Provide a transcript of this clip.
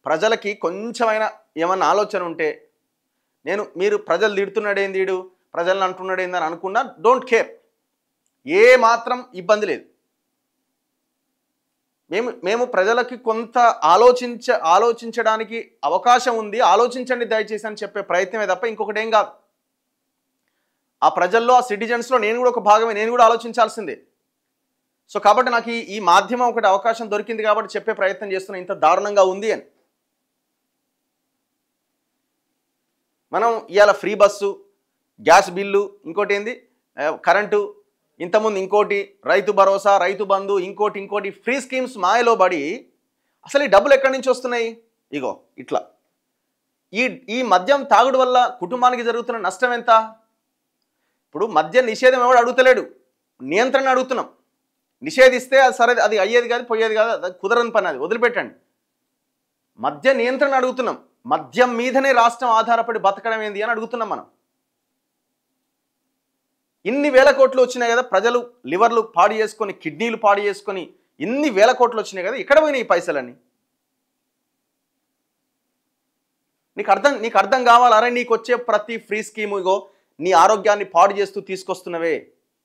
ప్రజలకి కొంచెమైనా ఏమన్నా ఆలోచన ఉంటే మీరు ప్రజలు తిడుతున్నాడు ఏంది వీడు, ప్రజలను అంటున్నాడు ఏందని అనుకున్నా డోంట్ కేర్, ఏ మాత్రం ఇబ్బంది లేదు. మేము ప్రజలకి కొంత ఆలోచించడానికి అవకాశం ఉంది, ఆలోచించండి దయచేసి అని చెప్పే ప్రయత్నమే తప్ప ఇంకొకటి ఏం కాదు. ఆ ప్రజల్లో, ఆ సిటిజన్స్లో నేను కూడా ఒక భాగమే, నేను కూడా ఆలోచించాల్సిందే. సో కాబట్టి నాకు ఈ మాధ్యమం ఒకటి అవకాశం దొరికింది కాబట్టి చెప్పే ప్రయత్నం చేస్తున్నా, ఇంత దారుణంగా ఉంది అని. మనం ఇవాళ ఫ్రీ బస్సు, గ్యాస్ బిల్లు, ఇంకోటి ఏంది కరెంటు, ఇంతకుముందు ఇంకోటి రైతు భరోసా, రైతు బంధు, ఇంకోటి ఫ్రీ స్కీమ్స్ మాయలో పడి అసలు ఈ డబ్బులు ఎక్కడి నుంచి వస్తున్నాయి? ఇగో ఇట్లా ఈ మద్యం తాగుడు వల్ల కుటుంబానికి జరుగుతున్న నష్టం ఎంత? ఇప్పుడు మద్య నిషేధం ఎవడు అడుగుతలేడు, నియంత్రణ అడుగుతున్నాం. నిషేధిస్తే అది సరే, అది అయ్యేది కాదు, పోయేది కాదు, అది కుదరని పని, అది వదిలిపెట్టండి. మద్య నియంత్రణ అడుగుతున్నాం. మద్యం మీదనే రాష్ట్రం ఆధారపడి బతకడం ఏంది అని అడుగుతున్నాం మనం. ఇన్ని వేల కోట్లు వచ్చినాయి కదా, ప్రజలు లివర్లు పాడు చేసుకొని, కిడ్నీలు పాడు చేసుకొని ఇన్ని వేల కోట్లు వచ్చినాయి కదా, ఎక్కడ పోయినాయి ఈ పైసలన్నీ? నీకు అర్థం కావాలి. అరే నీకు వచ్చే ప్రతి ఫ్రీ స్కీమ్ ఇగో నీ ఆరోగ్యాన్ని పాడు చేస్తూ తీసుకొస్తున్నవే,